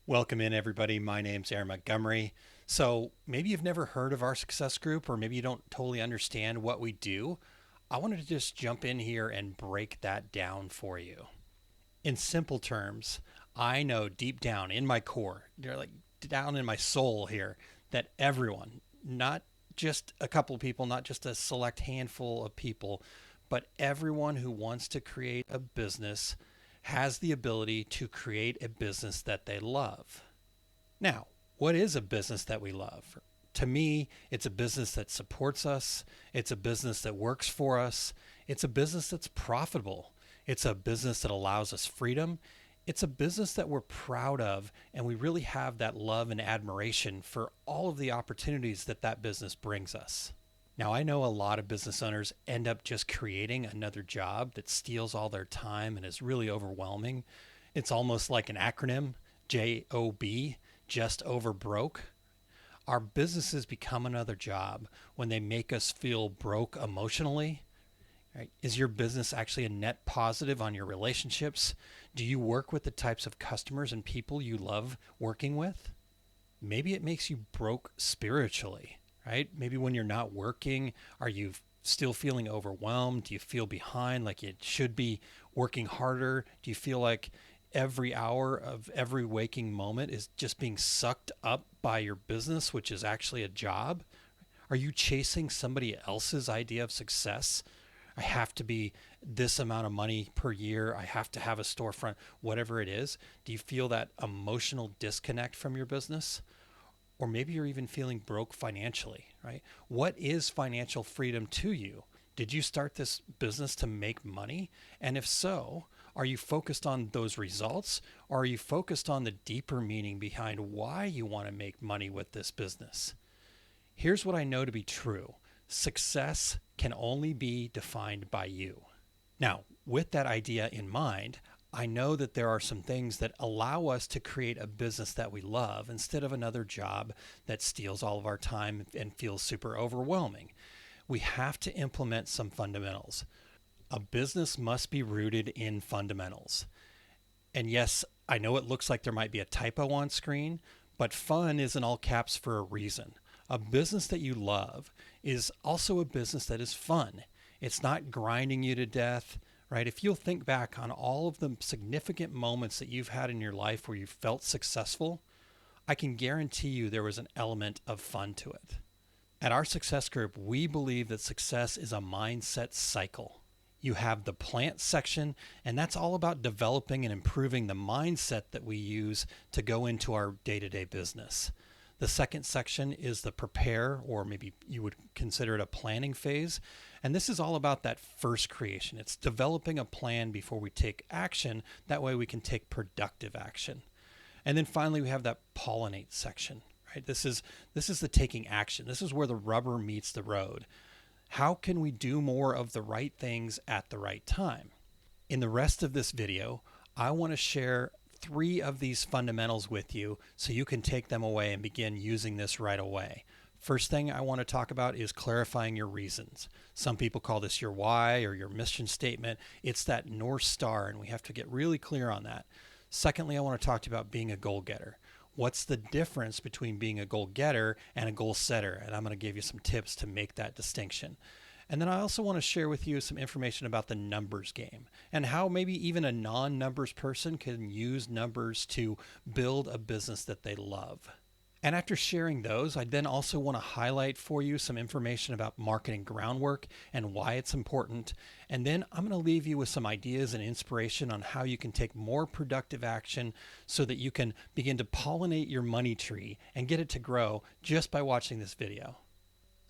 Welcome in, everybody. My name's Aaron Montgomery. So, maybe you've never heard of our success group, or maybe you don't totally understand what we do. I wanted to just jump in here and break that down for you. In simple terms, I know deep down in my core, like down in my soul here, that everyone, not just a couple of people, not just a select handful of people, but everyone who wants to create a business has the ability to create a business that they love. Now, what is a business that we love? To me, it's a business that supports us. It's a business that works for us. It's a business that's profitable. It's a business that allows us freedom. It's a business that we're proud of, and we really have that love and admiration for all of the opportunities that that business brings us. Now, I know a lot of business owners end up just creating another job that steals all their time and is really overwhelming. It's almost like an acronym, J.O.B, just over broke. Our businesses become another job when they make us feel broke emotionally. Right? Is your business actually a net positive on your relationships? Do you work with the types of customers and people you love working with? Maybe it makes you broke spiritually, right? Maybe when you're not working, are you still feeling overwhelmed? Do you feel behind, like you should be working harder? Do you feel like every hour of every waking moment is just being sucked up by your business, which is actually a job? Are you chasing somebody else's idea of success? I have to be this amount of money per year. I have to have a storefront, whatever it is. Do you feel that emotional disconnect from your business? Or maybe you're even feeling broke financially, right? What is financial freedom to you? Did you start this business to make money? And if so, are you focused on those results, or are you focused on the deeper meaning behind why you want to make money with this business? Here's what I know to be true. Success can only be defined by you. Now, with that idea in mind, I know that there are some things that allow us to create a business that we love instead of another job that steals all of our time and feels super overwhelming. We have to implement some fundamentals. A business must be rooted in fundamentals. And yes, I know it looks like there might be a typo on screen, but fun is in all caps for a reason. A business that you love is also a business that is fun. It's not grinding you to death, right? If you'll think back on all of the significant moments that you've had in your life where you felt successful, I can guarantee you there was an element of fun to it. At our success group, we believe that success is a mindset cycle. You have the plant section, and that's all about developing and improving the mindset that we use to go into our day-to-day business. The second section is the prepare, or maybe you would consider it a planning phase. And this is all about that first creation. It's developing a plan before we take action. That way we can take productive action. And then finally we have that pollinate section, right? This is the taking action. This is where the rubber meets the road. How can we do more of the right things at the right time? In the rest of this video, I want to share 3 of these fundamentals with you so you can take them away and begin using this right away. First thing I want to talk about is clarifying your reasons. Some people call this your why or your mission statement. It's that North Star, and we have to get really clear on that. Secondly, I want to talk to you about being a goal getter. What's the difference between being a goal getter and a goal setter? And I'm going to give you some tips to make that distinction. And then I also want to share with you some information about the numbers game and how maybe even a non-numbers person can use numbers to build a business that they love. And after sharing those, I then also want to highlight for you some information about marketing groundwork and why it's important. And then I'm going to leave you with some ideas and inspiration on how you can take more productive action so that you can begin to pollinate your money tree and get it to grow just by watching this video.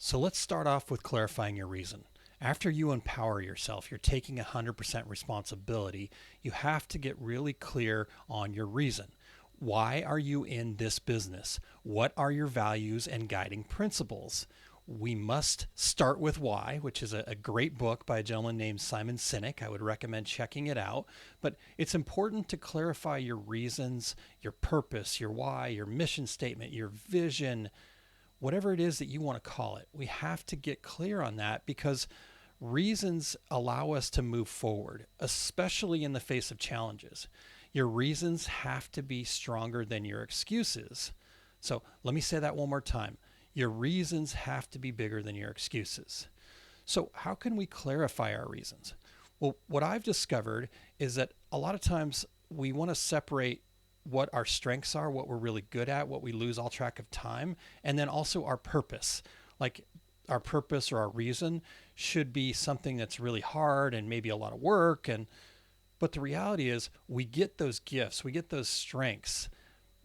So let's start off with clarifying your reason. After you empower yourself, you're taking 100% responsibility. You have to get really clear on your reason. Why are you in this business? What are your values and guiding principles? We must start with why, which is a great book by a gentleman named Simon Sinek. I would recommend checking it out. But it's important to clarify your reasons, your purpose, your why, your mission statement, your vision, whatever it is that you want to call it. We have to get clear on that because reasons allow us to move forward, especially in the face of challenges. Your reasons have to be stronger than your excuses. So let me say that one more time. Your reasons have to be bigger than your excuses. So, how can we clarify our reasons? Well, what I've discovered is that a lot of times we want to separate what our strengths are, what we're really good at, what we lose all track of time, and then also our purpose. Like our purpose or our reason should be something that's really hard and maybe a lot of work, and but the reality is we get those gifts, we get those strengths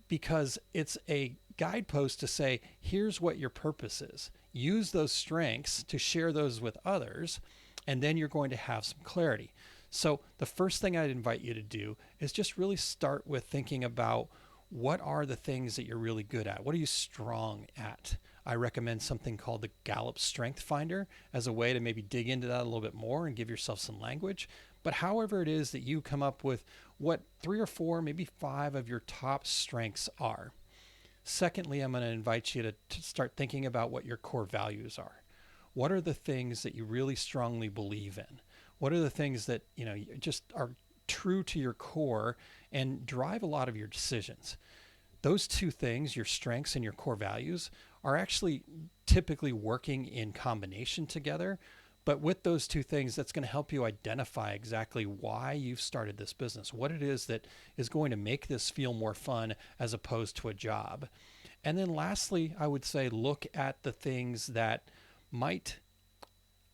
because it's a guidepost to say, here's what your purpose is. Use those strengths to share those with others, and then you're going to have some clarity. So, the first thing I'd invite you to do is just really start with thinking about what are the things that you're really good at? What are you strong at? I recommend something called the Gallup Strength Finder as a way to maybe dig into that a little bit more and give yourself some language. But however it is that you come up with what 3 or 4, maybe 5 of your top strengths are. Secondly, I'm going to invite you to start thinking about what your core values are. What are the things that you really strongly believe in? What are the things that, just are true to your core and drive a lot of your decisions? Those two things, your strengths and your core values, are actually typically working in combination together. But with those two things, that's going to help you identify exactly why you've started this business, what it is that is going to make this feel more fun as opposed to a job. And then lastly, I would say look at the things that might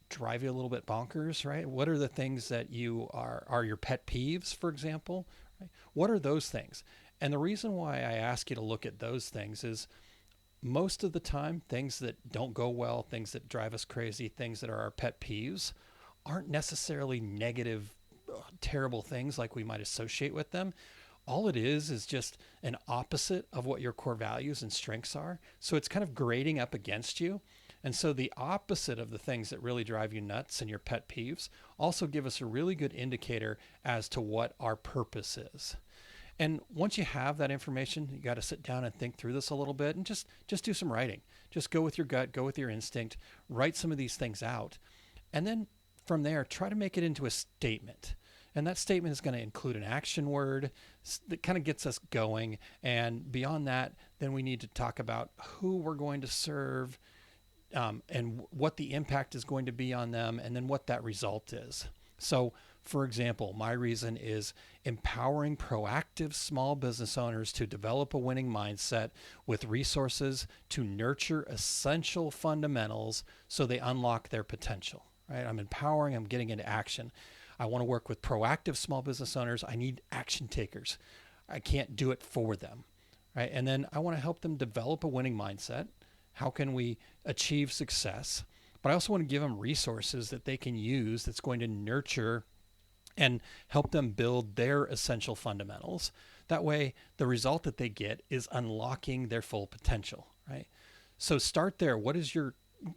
drive you a little bit bonkers, right? What are the things that are your pet peeves, for example? Right? What are those things? And the reason why I ask you to look at those things is most of the time, things that don't go well, things that drive us crazy, things that are our pet peeves, aren't necessarily negative, terrible things like we might associate with them. All it is just an opposite of what your core values and strengths are. So it's kind of grading up against you. And so the opposite of the things that really drive you nuts and your pet peeves also give us a really good indicator as to what our purpose is. And once you have that information, you got to sit down and think through this a little bit and just do some writing. Just go with your gut, go with your instinct, write some of these things out. And then from there, try to make it into a statement. And that statement is going to include an action word that kind of gets us going. And beyond that, then we need to talk about who we're going to serve, and what the impact is going to be on them, and then what that result is. So, for example, my reason is empowering proactive small business owners to develop a winning mindset with resources to nurture essential fundamentals so they unlock their potential. Right? I'm empowering, I'm getting into action. I want to work with proactive small business owners. I need action takers. I can't do it for them. Right? And then I want to help them develop a winning mindset. How can we achieve success? But I also want to give them resources that they can use that's going to nurture and help them build their essential fundamentals. That way, the result that they get is unlocking their full potential, right? So start there. What is your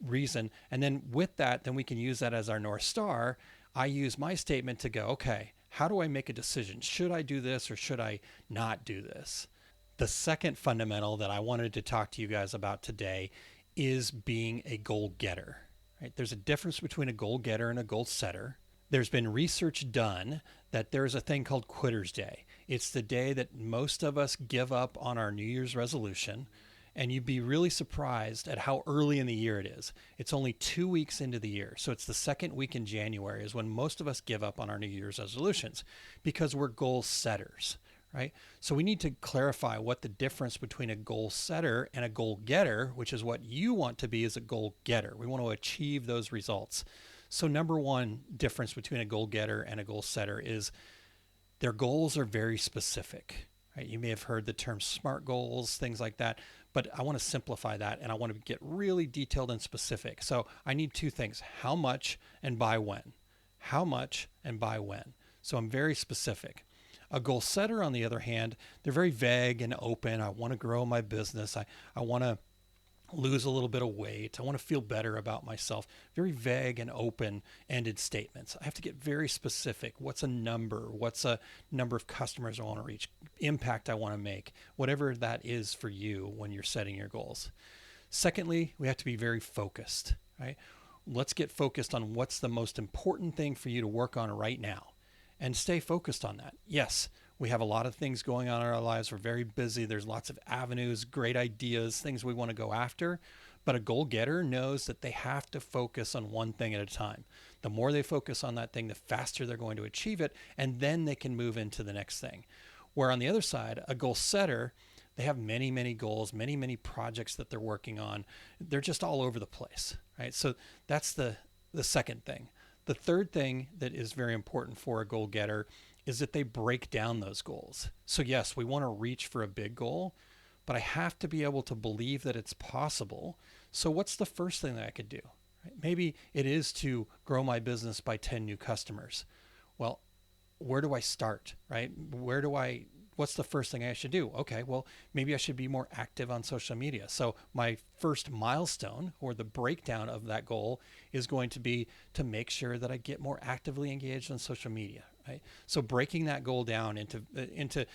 reason? And then with that, then we can use that as our North Star. I use my statement to go, okay, how do I make a decision? Should I do this or should I not do this? The second fundamental that I wanted to talk to you guys about today is being a goal getter. Right? There's a difference between a goal getter and a goal setter. There's been research done that there's a thing called Quitter's Day. It's the day that most of us give up on our New Year's resolution, and you'd be really surprised at how early in the year it is. It's only 2 weeks into the year, so it's the second week in January is when most of us give up on our New Year's resolutions because we're goal setters. Right? So we need to clarify what the difference between a goal setter and a goal getter, which is what you want to be as a goal getter. We want to achieve those results. So number one difference between a goal getter and a goal setter is their goals are very specific. Right? You may have heard the term SMART goals, things like that, but I want to simplify that and I want to get really detailed and specific. So I need two things: how much and by when. How much and by when. So I'm very specific. A goal setter, on the other hand, they're very vague and open. I want to grow my business. I want to lose a little bit of weight. I want to feel better about myself. Very vague and open-ended statements. I have to get very specific. What's a number? What's a number of customers I want to reach? Impact I want to make? Whatever that is for you when you're setting your goals. Secondly, we have to be very focused, right? Let's get focused on what's the most important thing for you to work on right now. And stay focused on that. Yes, We have a lot of things going on in our lives. We're very busy. There's lots of avenues, great ideas, things we want to go after. But a goal getter knows that they have to focus on one thing at a time. The more they focus on that thing, the faster they're going to achieve it, and then they can move into the next thing. Where on the other side, a goal setter, they have many, many goals, many, many projects that they're working on. They're just all over the place, right? So that's the second thing. The third thing that is very important for a goal getter is that they break down those goals. So yes, we want to reach for a big goal, but I have to be able to believe that it's possible. So what's the first thing that I could do? Right? Maybe it is to grow my business by 10 new customers. Well, where do I start, right? What's the first thing I should do? Okay, well, maybe I should be more active on social media. So my first milestone or the breakdown of that goal is going to be to make sure that I get more actively engaged on social media, right? So breaking that goal down into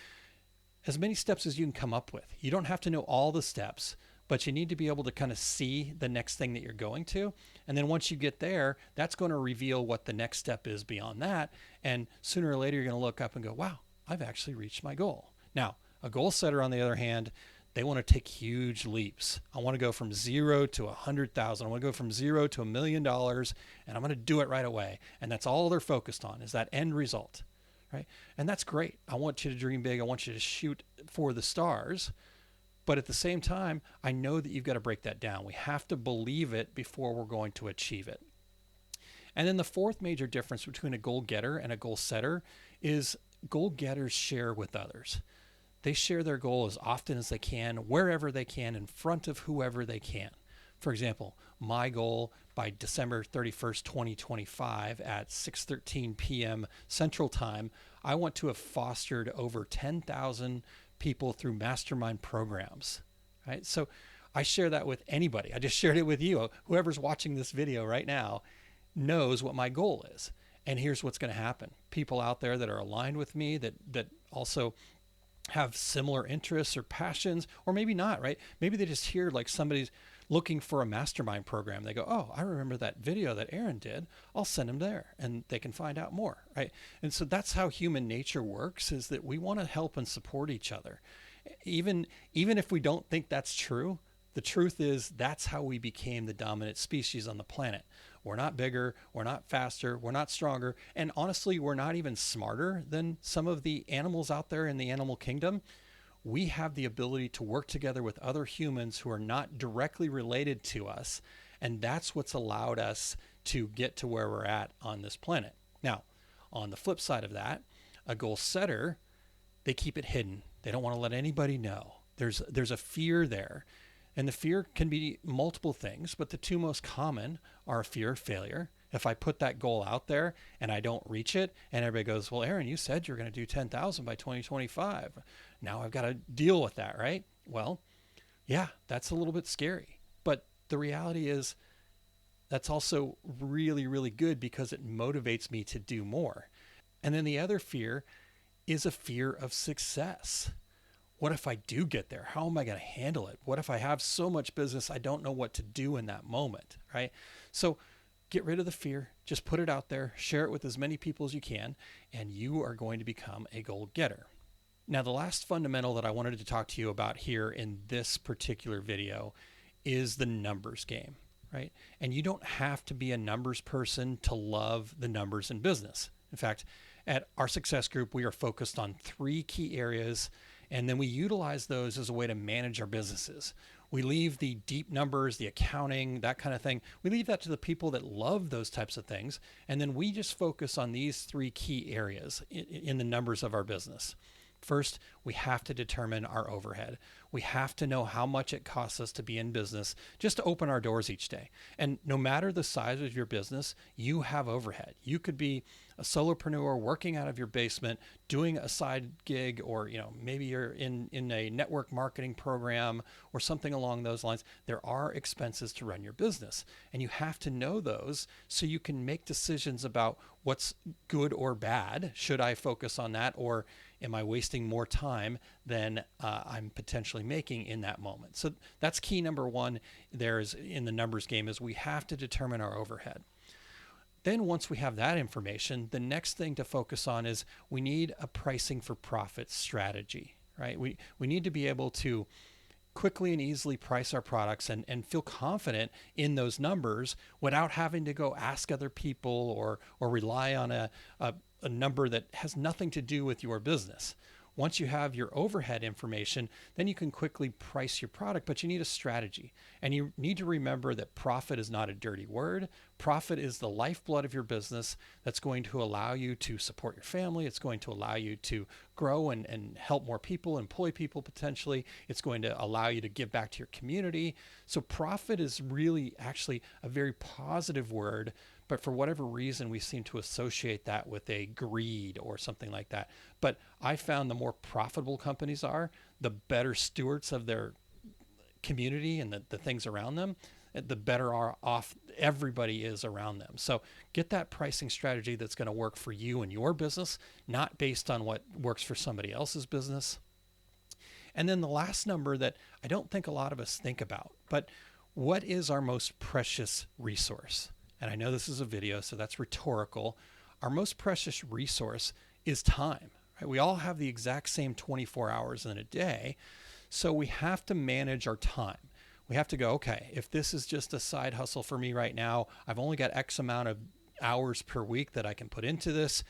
as many steps as you can come up with. You don't have to know all the steps, but you need to be able to kind of see the next thing that you're going to. And then once you get there, that's going to reveal what the next step is beyond that. And sooner or later, you're going to look up and go, wow, I've actually reached my goal. Now, a goal setter, on the other hand, they want to take huge leaps. I want to go from 0 to 100,000. I want to go from 0 to $1,000,000, and I'm going to do it right away. And that's all they're focused on, is that end result, right? And that's great. I want you to dream big. I want you to shoot for the stars. But at the same time, I know that you've got to break that down. We have to believe it before we're going to achieve it. And then the fourth major difference between a goal getter and a goal setter is goal getters share with others. They share their goal as often as they can, wherever they can, in front of whoever they can. For example, my goal by December 31st, 2025 at 6:13 p.m. Central Time, I want to have fostered over 10,000 people through mastermind programs, right? So I share that with anybody. I just shared it with you. Whoever's watching this video right now knows what my goal is. And here's what's going to happen. People out there that are aligned with me, that also have similar interests or passions, or maybe not, right? Maybe they just hear like somebody's looking for a mastermind program. They go, oh, I remember that video that Aaron did. I'll send them there and they can find out more, right? And so that's how human nature works, is that we want to help and support each other. Even if we don't think that's true, the truth is that's how we became the dominant species on the planet. We're not bigger, we're not faster, we're not stronger, and honestly, we're not even smarter than some of the animals out there in the animal kingdom. We have the ability to work together with other humans who are not directly related to us, and that's what's allowed us to get to where we're at on this planet. Now, on the flip side of that, a goal setter, they keep it hidden. They don't want to let anybody know. There's a fear there. And the fear can be multiple things, but the two most common are a fear of failure. If I put that goal out there and I don't reach it, and everybody goes, well, Aaron, you said you're going to do 10,000 by 2025. Now I've got to deal with that, right? Well, yeah, that's a little bit scary. But the reality is that's also really, really good because it motivates me to do more. And then the other fear is a fear of success. What if I do get there? How am I going to handle it? What if I have so much business I don't know what to do in that moment, right? So get rid of the fear. Just put it out there. Share it with as many people as you can, and you are going to become a goal getter. Now, the last fundamental that I wanted to talk to you about here in this particular video is the numbers game, right? And you don't have to be a numbers person to love the numbers in business. In fact, at our success group, we are focused on 3 key areas, and then we utilize those as a way to manage our businesses. We leave the deep numbers, the accounting, that kind of thing. We leave that to the people that love those types of things. And then we just focus on these 3 key areas in the numbers of our business. First, we have to determine our overhead. We have to know how much it costs us to be in business just to open our doors each day. And no matter the size of your business, you have overhead. You could be a solopreneur working out of your basement, doing a side gig, or maybe you're in a network marketing program or something along those lines. There are expenses to run your business, and you have to know those so you can make decisions about what's good or bad. Should I focus on that, or am I wasting more time than I'm potentially making in that moment? So that's key number 1 there is in the numbers game, is we have to determine our overhead. Then once we have that information, the next thing to focus on is we need a pricing for profit strategy, right? We need to be able to quickly and easily price our products and feel confident in those numbers without having to go ask other people or rely on a number that has nothing to do with your business. Once you have your overhead information, then you can quickly price your product, but you need a strategy. And you need to remember that profit is not a dirty word. Profit is the lifeblood of your business that's going to allow you to support your family. It's going to allow you to grow and help more people, employ people potentially. It's going to allow you to give back to your community. So profit is really actually a very positive word, but for whatever reason, we seem to associate that with a greed or something like that. But I found the more profitable companies are, the better stewards of their community and the things around them, the better off everybody is around them. So get that pricing strategy that's going to work for you and your business, not based on what works for somebody else's business. And then the last number that I don't think a lot of us think about, but what is our most precious resource? And I know this is a video, so that's rhetorical. Our most precious resource is time. Right? We all have the exact same 24 hours in a day, so we have to manage our time. We have to go, okay, if this is just a side hustle for me right now, I've only got X amount of hours per week that I can put into this.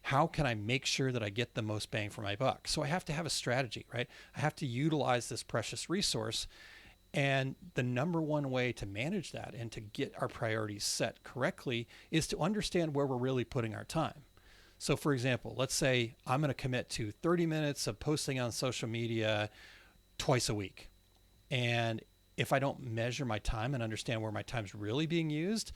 How can I make sure that I get the most bang for my buck? So I have to have a strategy, right? I have to utilize this precious resource. And the number one way to manage that and to get our priorities set correctly is to understand where we're really putting our time. So for example, let's say I'm going to commit to 30 minutes of posting on social media twice a week. And if I don't measure my time and understand where my time's really being used,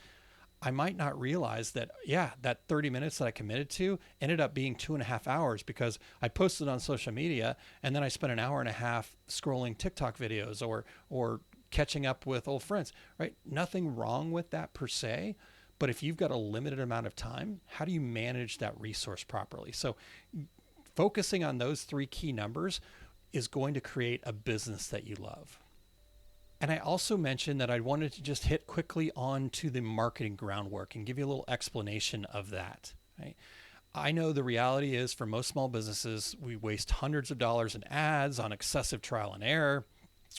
I might not realize that, yeah, that 30 minutes that I committed to ended up being 2.5 hours because I posted on social media and then I spent an hour and a half scrolling TikTok videos or catching up with old friends, right? Nothing wrong with that per se, but if you've got a limited amount of time, how do you manage that resource properly? So focusing on those three key numbers is going to create a business that you love. And I also mentioned that I wanted to just hit quickly on to the marketing groundwork and give you a little explanation of that. Right? I know the reality is for most small businesses, we waste hundreds of dollars in ads on excessive trial and error.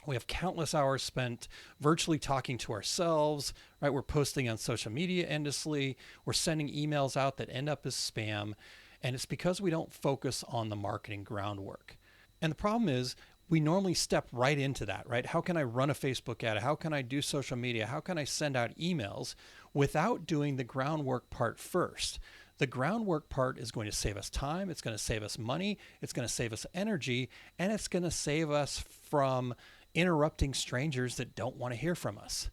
We have countless hours spent virtually talking to ourselves, right? We're posting on social media endlessly. We're sending emails out that end up as spam. And it's because we don't focus on the marketing groundwork. And the problem is we normally step right into that, right? How can I run a Facebook ad? How can I do social media? How can I send out emails without doing the groundwork part first? The groundwork part is going to save us time. It's going to save us money. It's going to save us energy. And it's going to save us from interrupting strangers that don't want to hear from us.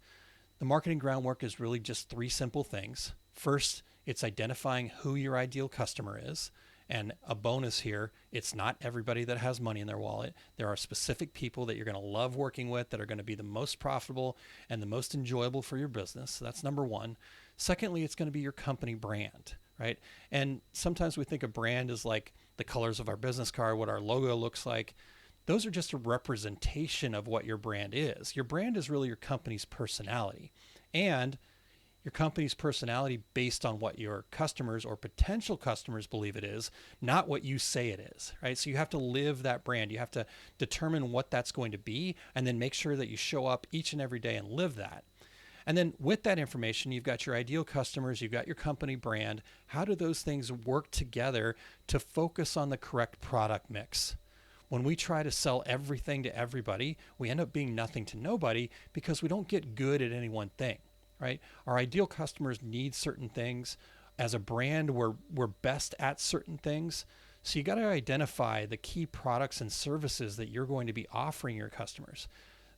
The marketing groundwork is really just three simple things. First, it's identifying who your ideal customer is. And a bonus here, it's not everybody that has money in their wallet. There are specific people that you're going to love working with that are going to be the most profitable and the most enjoyable for your business. So that's number one. Secondly, it's going to be your company brand, right? And sometimes we think a brand is like the colors of our business card, what our logo looks like. Those are just a representation of what your brand is. Your brand is really your company's personality. And your company's personality based on what your customers or potential customers believe it is, not what you say it is, right? So you have to live that brand. You have to determine what that's going to be and then make sure that you show up each and every day and live that. And then with that information, you've got your ideal customers, you've got your company brand. How do those things work together to focus on the correct product mix? When we try to sell everything to everybody, we end up being nothing to nobody because we don't get good at any one thing. Right? Our ideal customers need certain things. As a brand, we're best at certain things. So you got to identify the key products and services that you're going to be offering your customers.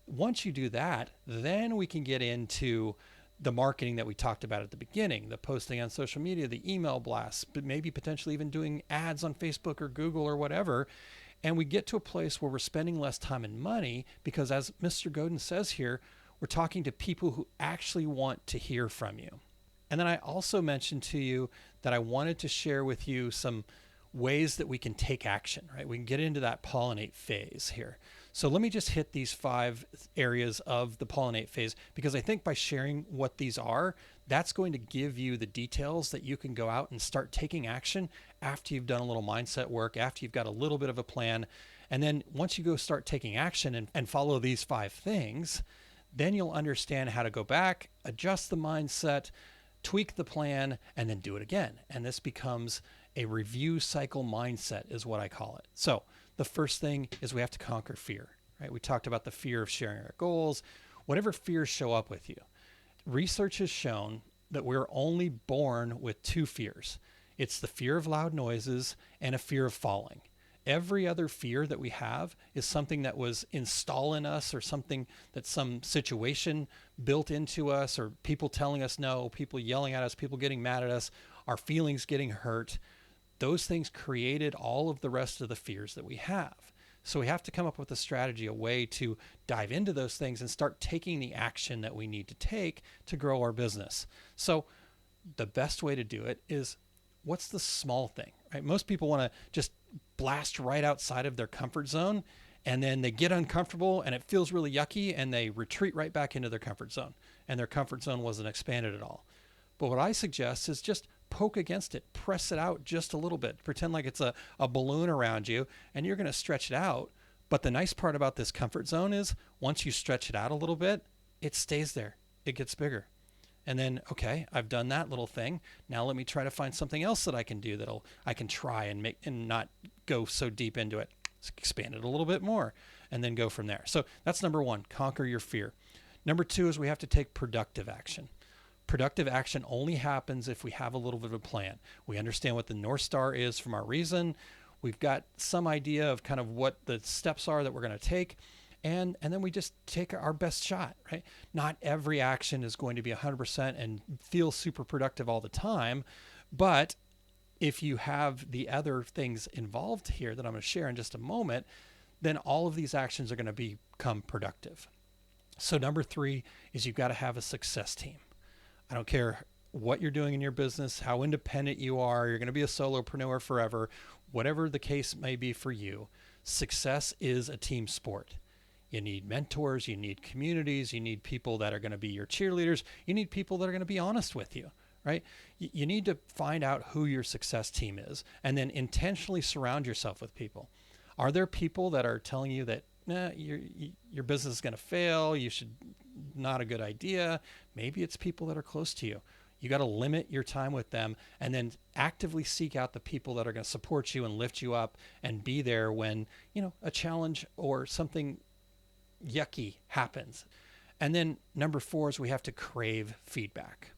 Once you do that, then we can get into the marketing that we talked about at the beginning, the posting on social media, the email blasts, but maybe potentially even doing ads on Facebook or Google or whatever. And we get to a place where we're spending less time and money because, as Mr. Godin says here, we're talking to people who actually want to hear from you. And then I also mentioned to you that I wanted to share with you some ways that we can take action, right? We can get into that pollinate phase here. So let me just hit these 5 areas of the pollinate phase because I think by sharing what these are, That's going to give you the details that you can go out and start taking action after you've done a little mindset work, after you've got a little bit of a plan. And then once you go start taking action and follow these 5 things, then you'll understand how to go back, adjust the mindset, tweak the plan, and then do it again. And this becomes a review cycle mindset, is what I call it. So the first thing is we have to conquer fear, right? We talked about the fear of sharing our goals. Whatever fears show up with you, research has shown that we're only born with 2 fears. It's the fear of loud noises and a fear of falling. Every other fear that we have is something that was installed in us, or something that some situation built into us, or people telling us no, people yelling at us, people getting mad at us, our feelings getting hurt. Those things created all of the rest of the fears that we have. So we have to come up with a strategy, a way to dive into those things and start taking the action that we need to take to grow our business. So the best way to do it is, what's the small thing, right? Most people want to just blast right outside of their comfort zone, and then they get uncomfortable and it feels really yucky, and they retreat right back into their comfort zone, and their comfort zone wasn't expanded at all. But what I suggest is just poke against it, press it out just a little bit, pretend like it's a balloon around you, and you're going to stretch it out. But the nice part about this comfort zone is, once you stretch it out a little bit, it stays there. It gets bigger. And then, okay, I've done that little thing. Now let me try to find something else that I can do I can try and make, and not go so deep into it. Let's expand it a little bit more and then go from there. So that's number 1, conquer your fear. Number 2 is we have to take productive action. Productive action only happens if we have a little bit of a plan. We understand what the North Star is from our reason. We've got some idea of kind of what the steps are that we're going to take. And then we just take our best shot, right? Not every action is going to be 100% and feel super productive all the time. But if you have the other things involved here that I'm going to share in just a moment, then all of these actions are going to become productive. So number 3 is you've got to have a success team. I don't care what you're doing in your business, how independent you are, you're going to be a solopreneur forever, whatever the case may be for you, success is a team sport. You need mentors, you need communities, you need people that are going to be your cheerleaders, you need people that are going to be honest with you, right? You need to find out who your success team is, and then intentionally surround yourself with people. Are there people that are telling you that your business is going to fail, not a good idea? Maybe it's people that are close to you. You got to limit your time with them, and then actively seek out the people that are going to support you and lift you up and be there when, a challenge or something yucky happens. And then number 4 is we have to crave feedback.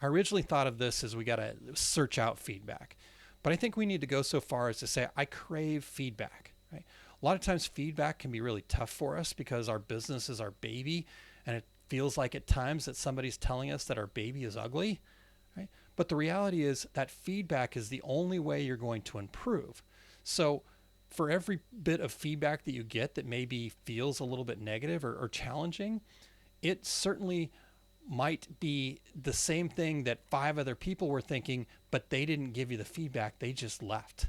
I originally thought of this as we got to search out feedback, but I think we need to go so far as to say, I crave feedback, right? A lot of times feedback can be really tough for us because our business is our baby, and it feels like at times that somebody's telling us that our baby is ugly, right? But the reality is that feedback is the only way you're going to improve. So for every bit of feedback that you get that maybe feels a little bit negative or challenging, it certainly might be the same thing that 5 other people were thinking, but they didn't give you the feedback. They just left,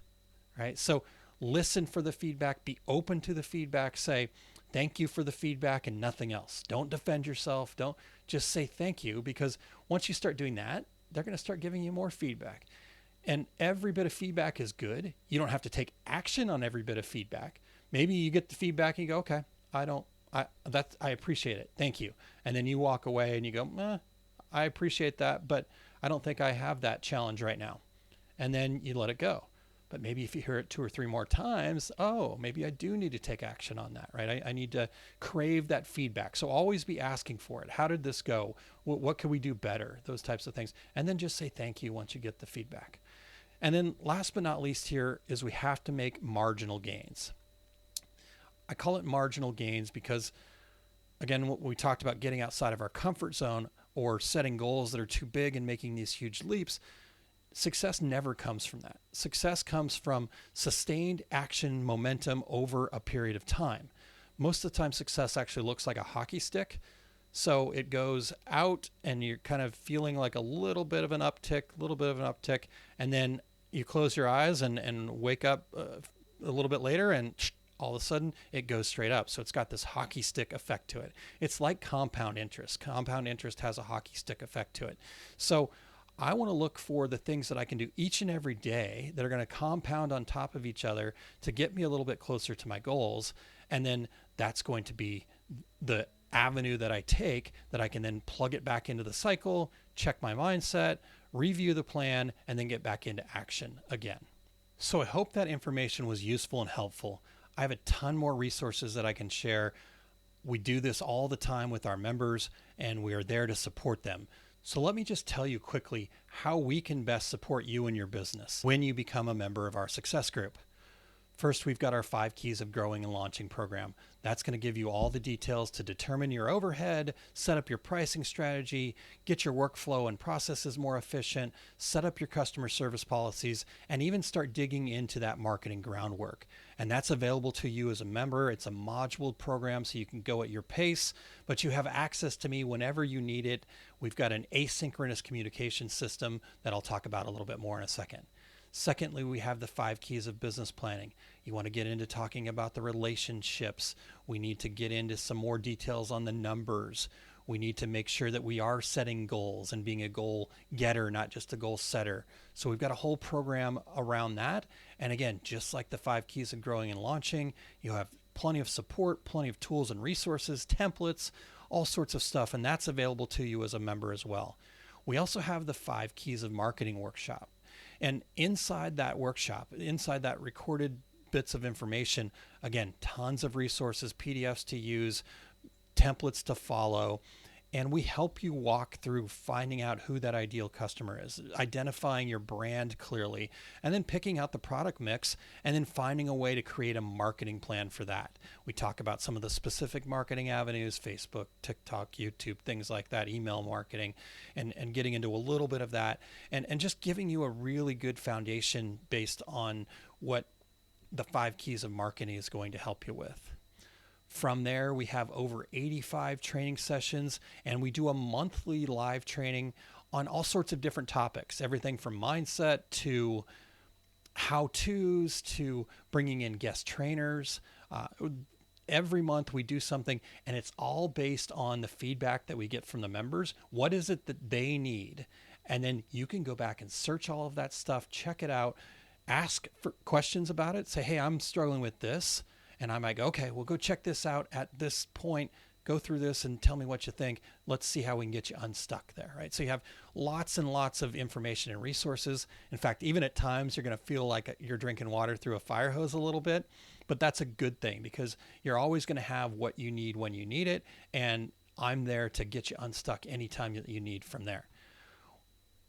right? So listen for the feedback, be open to the feedback, say thank you for the feedback and nothing else. Don't defend yourself. Don't just say thank you, because once you start doing that, they're going to start giving you more feedback. And every bit of feedback is good. You don't have to take action on every bit of feedback. Maybe you get the feedback and you go, okay, I appreciate it. Thank you. And then you walk away and you go, I appreciate that, but I don't think I have that challenge right now. And then you let it go. But maybe if you hear it 2 or 3 more times, maybe I do need to take action on that, right? I need to crave that feedback. So always be asking for it. How did this go? What can we do better? Those types of things. And then just say thank you once you get the feedback. And then last but not least here is we have to make marginal gains. I call it marginal gains because, again, we talked about getting outside of our comfort zone or setting goals that are too big and making these huge leaps. Success never comes from that. Success comes from sustained action momentum over a period of time. Most of the time, success actually looks like a hockey stick. So it goes out and you're kind of feeling like a little bit of an uptick, and then you close your eyes and wake up a little bit later and all of a sudden it goes straight up. So it's got this hockey stick effect to it. It's like compound interest. Compound interest has a hockey stick effect to it. So I want to look for the things that I can do each and every day that are going to compound on top of each other to get me a little bit closer to my goals. And then that's going to be the avenue that I take that I can then plug it back into the cycle, check my mindset, review the plan, and then get back into action again. So I hope that information was useful and helpful. I have a ton more resources that I can share. We do this all the time with our members, and we are there to support them. So let me just tell you quickly how we can best support you and your business when you become a member of our success group. First, we've got our 5 Keys of Growing and Launching program. That's going to give you all the details to determine your overhead, set up your pricing strategy, get your workflow and processes more efficient, set up your customer service policies, and even start digging into that marketing groundwork. And that's available to you as a member. It's a module program, so you can go at your pace, but you have access to me whenever you need it. We've got an asynchronous communication system that I'll talk about a little bit more in a second. Secondly, we have the 5 keys of business planning. You want to get into talking about the relationships. We need to get into some more details on the numbers. We need to make sure that we are setting goals and being a goal getter, not just a goal setter. So we've got a whole program around that. And again, just like the 5 keys of growing and launching, you have plenty of support, plenty of tools and resources, templates, all sorts of stuff. And that's available to you as a member as well. We also have the 5 keys of marketing workshop. And inside that workshop, inside that recorded bits of information, again, tons of resources, PDFs to use, templates to follow, and we help you walk through finding out who that ideal customer is, identifying your brand clearly, and then picking out the product mix, and then finding a way to create a marketing plan for that. We talk about some of the specific marketing avenues, Facebook, TikTok, YouTube, things like that, email marketing, and getting into a little bit of that, and just giving you a really good foundation based on what the 5 keys of marketing is going to help you with. From there, we have over 85 training sessions, and we do a monthly live training on all sorts of different topics, everything from mindset to how-tos to bringing in guest trainers. Every month we do something, and it's all based on the feedback that we get from the members. What is it that they need? And then you can go back and search all of that stuff, check it out, ask for questions about it, say, hey, I'm struggling with this. And I might go, okay, well, go check this out at this point, go through this and tell me what you think. Let's see how we can get you unstuck there, right? So you have lots and lots of information and resources. In fact, even at times, you're going to feel like you're drinking water through a fire hose a little bit, but that's a good thing because you're always going to have what you need when you need it. And I'm there to get you unstuck anytime that you need from there.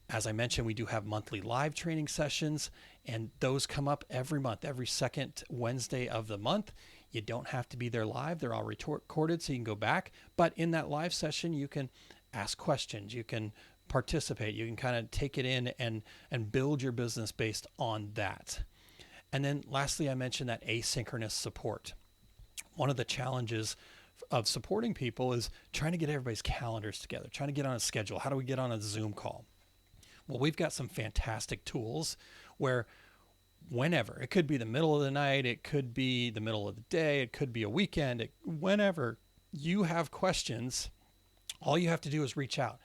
As I mentioned, we do have monthly live training sessions, and those come up every month, every second Wednesday of the month. You don't have to be there live. They're all recorded, so you can go back. But in that live session, you can ask questions. You can participate. You can kind of take it in and build your business based on that. And then lastly, I mentioned that asynchronous support. One of the challenges of supporting people is trying to get everybody's calendars together, trying to get on a schedule. How do we get on a Zoom call? Well, we've got some fantastic tools where whenever, it could be the middle of the night, it could be the middle of the day, it could be a weekend, whenever you have questions, all you have to do is reach out.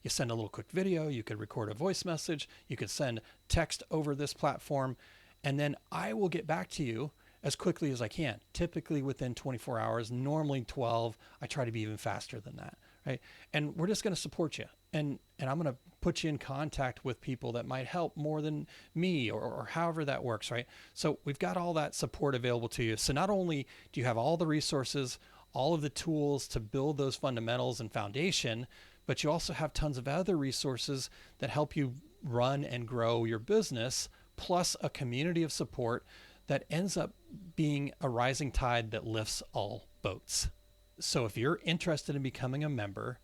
You send a little quick video, you could record a voice message, you could send text over this platform, and then I will get back to you as quickly as I can, typically within 24 hours, normally 12. I try to be even faster than that, right? And we're just going to support you. And I'm going to put you in contact with people that might help more than me or however that works, right? So we've got all that support available to you. So not only do you have all the resources, all of the tools to build those fundamentals and foundation, but you also have tons of other resources that help you run and grow your business, plus a community of support that ends up being a rising tide that lifts all boats. So if you're interested in becoming a member,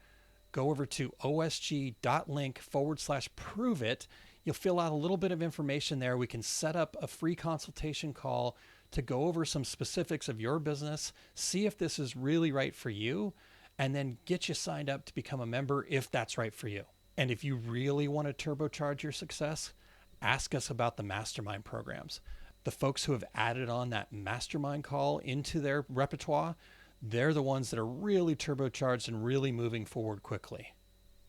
go over to osg.link/prove it. You'll fill out a little bit of information there. We can set up a free consultation call to go over some specifics of your business, see if this is really right for you, and then get you signed up to become a member if that's right for you. And if you really want to turbocharge your success, ask us about the mastermind programs. The folks who have added on that mastermind call into their repertoire, they're the ones that are really turbocharged and really moving forward quickly.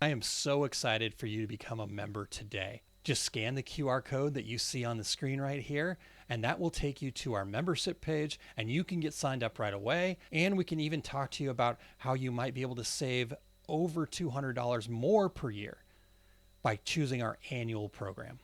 I am so excited for you to become a member today. Just scan the QR code that you see on the screen right here, and that will take you to our membership page, and you can get signed up right away. And we can even talk to you about how you might be able to save over $200 more per year by choosing our annual program.